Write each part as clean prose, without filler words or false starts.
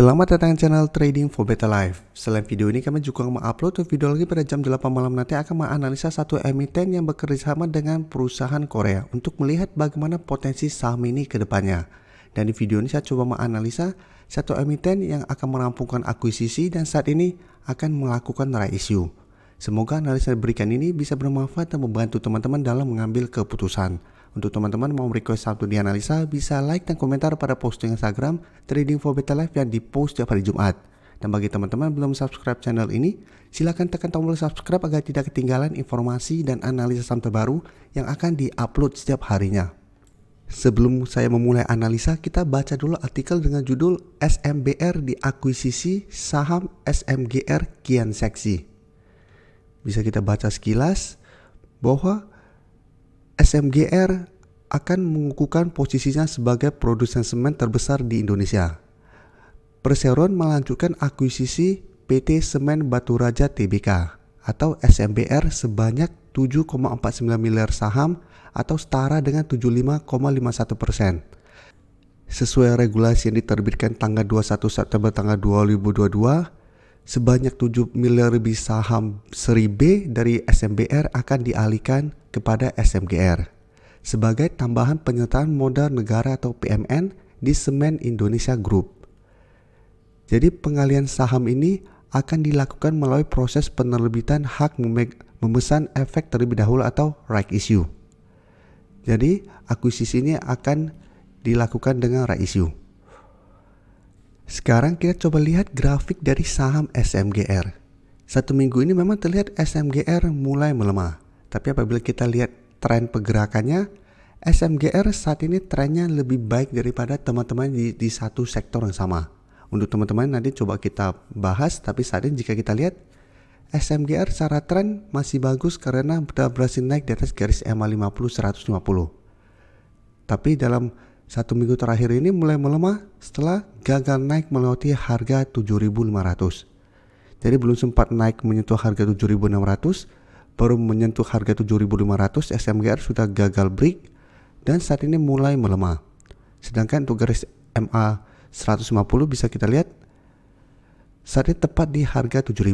Selamat datang di channel Trading for Better Life. Selain video ini, kami juga mengupload video lagi pada jam 8 malam nanti akan menganalisa satu emiten yang bekerja sama dengan perusahaan Korea untuk melihat bagaimana potensi saham ini ke depannya. Dan di video ini saya coba menganalisa satu emiten yang akan merampungkan akuisisi dan saat ini akan melakukan right issue. Semoga analisa diberikan ini bisa bermanfaat dan membantu teman-teman dalam mengambil keputusan. Untuk teman-teman mau request satu dianalisa, bisa like dan komentar pada posting Instagram Trading for Better Life yang dipost setiap hari Jumat. Dan bagi teman-teman belum subscribe channel ini, silakan tekan tombol subscribe agar tidak ketinggalan informasi dan analisa saham terbaru yang akan diupload setiap harinya. Sebelum saya memulai analisa, kita baca dulu artikel dengan judul SMBR diakuisisi saham SMGR kian seksi. Bisa kita baca sekilas bahwa SMGR akan mengukuhkan posisinya sebagai produsen semen terbesar di Indonesia. Perseroan melanjutkan akuisisi PT Semen Batu Raja Tbk atau SMBR sebanyak 7,49 miliar saham atau setara dengan 75,51%. Sesuai regulasi yang diterbitkan tanggal 21 September tanggal 2022, sebanyak 7 miliar lebih saham seri B dari SMBR akan dialihkan kepada SMGR sebagai tambahan penyertaan modal negara atau PMN di Semen Indonesia Group. Jadi pengalihan saham ini akan dilakukan melalui proses penerbitan hak memesan efek terlebih dahulu atau right issue. Jadi akuisisi ini akan dilakukan dengan right issue. Sekarang kita coba lihat grafik dari saham SMGR. Satu minggu ini memang terlihat SMGR mulai melemah. Tapi apabila kita lihat tren pergerakannya, SMGR saat ini trennya lebih baik daripada teman-teman di satu sektor yang sama. Untuk teman-teman nanti coba kita bahas, tapi saat ini jika kita lihat SMGR secara tren masih bagus karena berhasil naik di atas garis EMA 50 150. Tapi dalam satu minggu terakhir ini mulai melemah setelah gagal naik melewati harga 7.500. Jadi belum sempat naik menyentuh harga 7.600, baru menyentuh harga 7.500, SMGR sudah gagal break dan saat ini mulai melemah. Sedangkan untuk garis MA 150 bisa kita lihat saat ini tepat di harga 7.000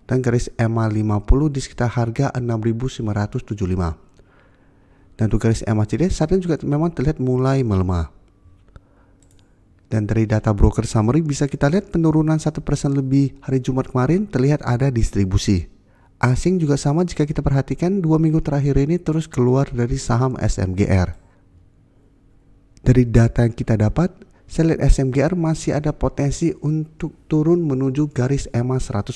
dan garis MA 50 di sekitar harga 6.975. Dan untuk garis MACD saat ini juga memang terlihat mulai melemah. Dan dari data broker summary bisa kita lihat penurunan 1% lebih hari Jumat kemarin terlihat ada distribusi. Asing juga sama jika kita perhatikan 2 minggu terakhir ini terus keluar dari saham SMGR. Dari data yang kita dapat, saya lihat SMGR masih ada potensi untuk turun menuju garis EMA 150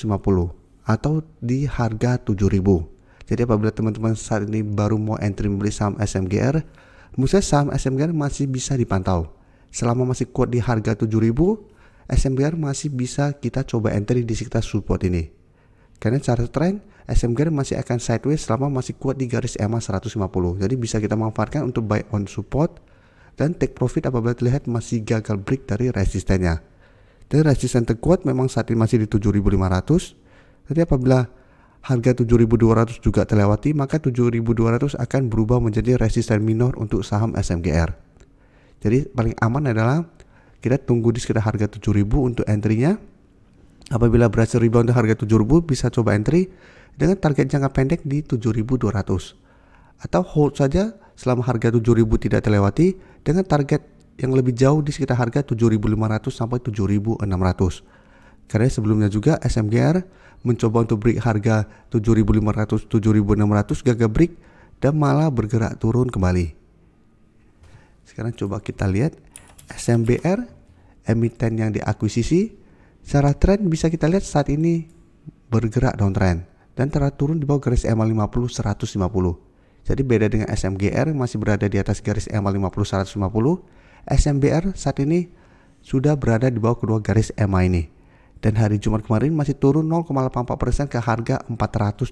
atau di harga 7.000. Jadi apabila teman-teman saat ini baru mau entry membeli saham SMGR, menurut saya saham SMGR masih bisa dipantau. Selama masih kuat di harga 7.000, SMGR masih bisa kita coba entry di sekitar support ini. Karena secara tren SMGR masih akan sideways selama masih kuat di garis EMA 150. Jadi bisa kita manfaatkan untuk buy on support dan take profit apabila terlihat masih gagal break dari resistennya. Dan resisten terkuat memang saat ini masih di 7.500. Jadi apabila harga 7.200 juga terlewati, maka 7.200 akan berubah menjadi resisten minor untuk saham SMGR. Jadi paling aman adalah kita tunggu di sekitar harga 7.000 untuk entry-nya. Apabila berhasil rebound di harga 7.000 bisa coba entry dengan target jangka pendek di 7.200 atau hold saja selama harga 7.000 tidak terlewati dengan target yang lebih jauh di sekitar harga 7.500 sampai 7.600. Karena sebelumnya juga SMGR mencoba untuk break harga 7.500 7.600 gagal break dan malah bergerak turun kembali. Sekarang coba kita lihat SMBR emiten yang diakuisisi. Secara tren bisa kita lihat saat ini bergerak downtrend dan telah turun di bawah garis EMA 50 150. Jadi beda dengan SMGR masih berada di atas garis EMA 50 150, SMBR saat ini sudah berada di bawah kedua garis EMA ini. Dan hari Jumat kemarin masih turun 0,84% ke harga 470.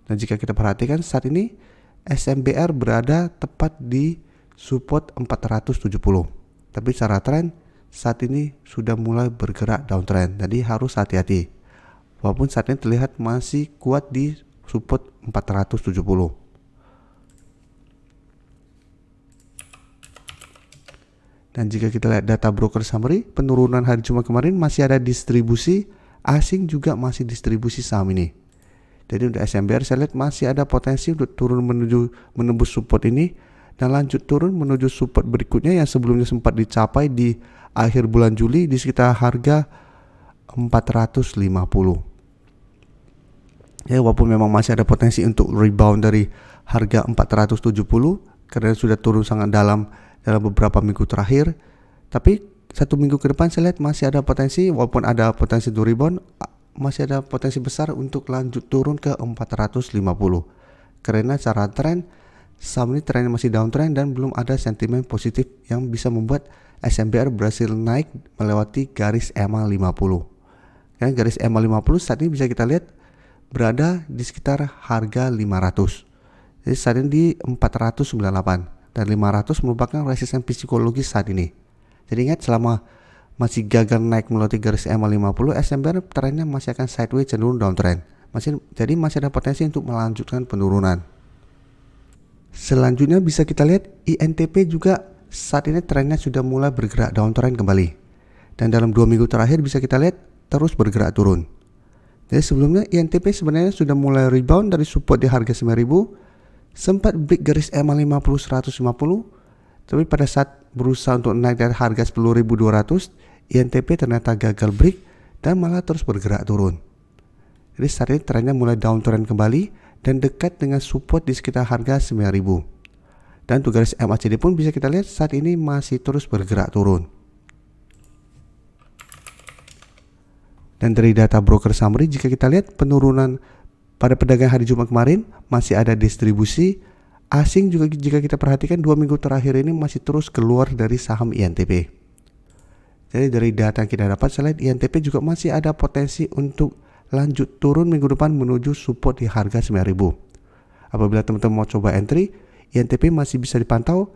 Dan jika kita perhatikan saat ini SMBR berada tepat di support 470. Tapi secara tren saat ini sudah mulai bergerak downtrend, jadi harus hati-hati. Walaupun saat ini terlihat masih kuat di support 470. Dan jika kita lihat data broker summary, penurunan hari Jumat kemarin masih ada distribusi, asing juga masih distribusi saham ini. Jadi untuk SMBR saya lihat masih ada potensi untuk turun menembus support ini dan lanjut turun menuju support berikutnya yang sebelumnya sempat dicapai di akhir bulan Juli di sekitar harga 450. Ya, walaupun memang masih ada potensi untuk rebound dari harga 470 karena sudah turun sangat dalam beberapa minggu terakhir, tapi 1 minggu ke depan saya lihat masih ada potensi, walaupun ada potensi untuk rebound, masih ada potensi besar untuk lanjut turun ke 450 karena secara tren saham ini trennya masih downtrend dan belum ada sentimen positif yang bisa membuat SMBR berhasil naik melewati garis EMA 50. Karena garis EMA 50 saat ini bisa kita lihat berada di sekitar harga 500. Jadi saat ini di 498 dan 500 merupakan resistensi psikologis saat ini. Jadi ingat, selama masih gagal naik melewati garis EMA 50, SMBR trennya masih akan sideways cenderung downtrend. Jadi masih ada potensi untuk melanjutkan penurunan. Selanjutnya bisa kita lihat INTP juga saat ini trennya sudah mulai bergerak downtrend kembali. Dan dalam 2 minggu terakhir bisa kita lihat terus bergerak turun. Jadi sebelumnya INTP sebenarnya sudah mulai rebound dari support di harga 9.000, sempat break garis EMA 50 150, tapi pada saat berusaha untuk naik dari harga 10.200, INTP ternyata gagal break dan malah terus bergerak turun. Jadi saat ini trennya mulai downtrend kembali dan dekat dengan support di sekitar harga 9.000. Dan untuk garis MACD pun bisa kita lihat saat ini masih terus bergerak turun. Dan dari data broker summary, jika kita lihat penurunan pada perdagangan hari Jumat kemarin masih ada distribusi, asing juga jika kita perhatikan 2 minggu terakhir ini masih terus keluar dari saham INTP. Jadi dari data yang kita dapat, selain INTP juga masih ada potensi untuk lanjut turun minggu depan menuju support di harga 9.000. Apabila teman-teman mau coba entry, INTP masih bisa dipantau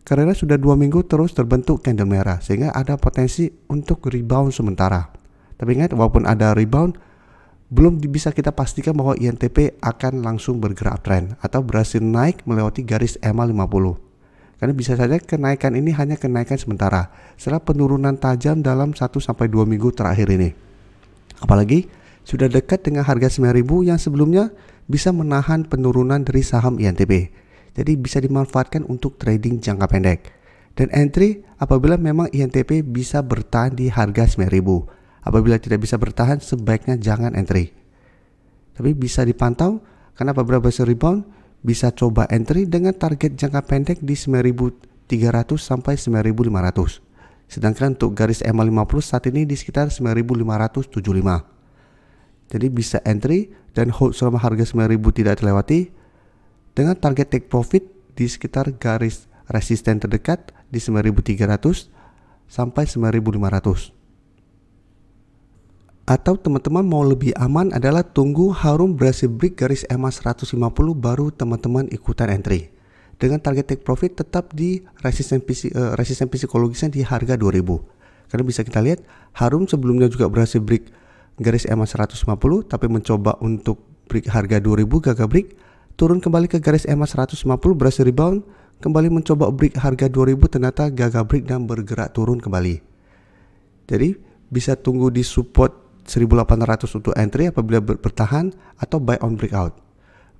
karena sudah 2 minggu terus terbentuk candle merah, sehingga ada potensi untuk rebound sementara. Tapi ingat, walaupun ada rebound, belum bisa kita pastikan bahwa INTP akan langsung bergerak trend atau berhasil naik melewati garis EMA 50. Karena bisa saja kenaikan ini hanya kenaikan sementara setelah penurunan tajam dalam 1-2 minggu terakhir ini. Apalagi sudah dekat dengan harga 9.000 yang sebelumnya bisa menahan penurunan dari saham INTP. Jadi bisa dimanfaatkan untuk trading jangka pendek. Dan entry apabila memang INTP bisa bertahan di harga 9.000. Apabila tidak bisa bertahan, sebaiknya jangan entry. Tapi bisa dipantau karena apabila berhasil rebound, bisa coba entry dengan target jangka pendek di 9.300 sampai 9.500. Sedangkan untuk garis EMA 50 saat ini di sekitar 9.575. Jadi bisa entry dan hold selama harga 9.000 tidak terlewati dengan target take profit di sekitar garis resisten terdekat di 9.300 sampai 9.500. Atau teman-teman mau lebih aman adalah tunggu Harum berhasil break garis EMA 150 baru teman-teman ikutan entry. Dengan target take profit tetap di resisten psikologisnya di harga 2.000. Karena bisa kita lihat Harum sebelumnya juga berhasil break garis EMA 150 tapi mencoba untuk break harga 2.000 gagal break, turun kembali ke garis EMA 150 berhasil rebound, kembali mencoba break harga 2.000 ternyata gagal break dan bergerak turun kembali. Jadi bisa tunggu di support 1.800 untuk entry apabila bertahan atau buy on breakout.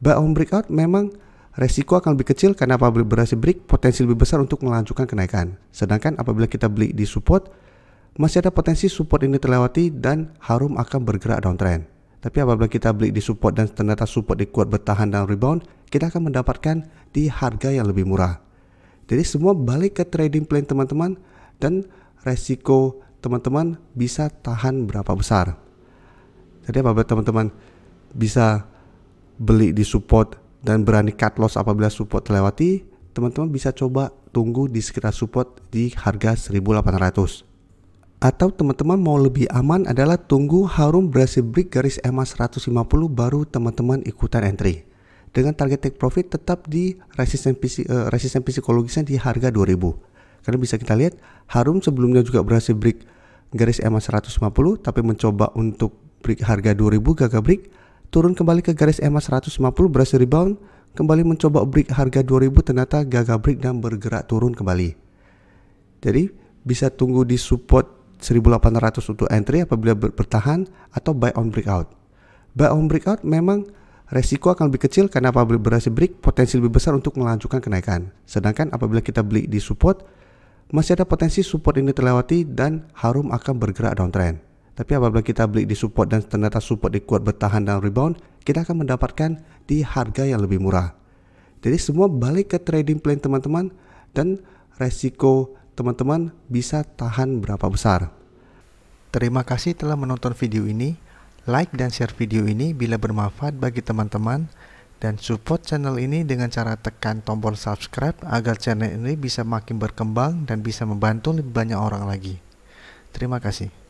Buy on breakout memang resiko akan lebih kecil karena apabila berhasil break potensi lebih besar untuk melanjutkan kenaikan. Sedangkan apabila kita beli di support, masih ada potensi support ini terlewati dan Harum akan bergerak downtrend. Tapi apabila kita beli di support dan ternyata support dikuat bertahan dan rebound, kita akan mendapatkan di harga yang lebih murah. Jadi semua balik ke trading plan teman-teman dan resiko teman-teman bisa tahan berapa besar. Jadi apabila teman-teman bisa beli di support dan berani cut loss apabila support terlewati, teman-teman bisa coba tunggu di sekitar support di harga 1.800. Atau teman-teman mau lebih aman adalah tunggu Harum berhasil break garis EMA 150 baru teman-teman ikutan entry. Dengan target take profit tetap di resisten psikologisnya di harga 2.000. Karena bisa kita lihat Harum sebelumnya juga berhasil break garis EMA 150 tapi mencoba untuk break harga 2.000 gagal break, turun kembali ke garis EMA 150 berhasil rebound, kembali mencoba break harga 2.000 ternyata gagal break dan bergerak turun kembali. Jadi bisa tunggu di support 1800 untuk entry apabila bertahan, atau buy on breakout. Buy on breakout memang resiko akan lebih kecil karena apabila berhasil break, potensi lebih besar untuk melanjutkan kenaikan. Sedangkan apabila kita beli di support, masih ada potensi support ini terlewati dan harum akan bergerak downtrend. Tapi apabila kita beli di support dan ternyata support dikuat bertahan dan rebound, kita akan mendapatkan di harga yang lebih murah. Jadi semua balik ke trading plan teman-teman, dan resiko teman-teman bisa tahan berapa besar. Terima kasih telah menonton video ini. Like dan share video ini bila bermanfaat bagi teman-teman, dan support channel ini dengan cara tekan tombol subscribe agar channel ini bisa makin berkembang dan bisa membantu lebih banyak orang lagi. Terima kasih.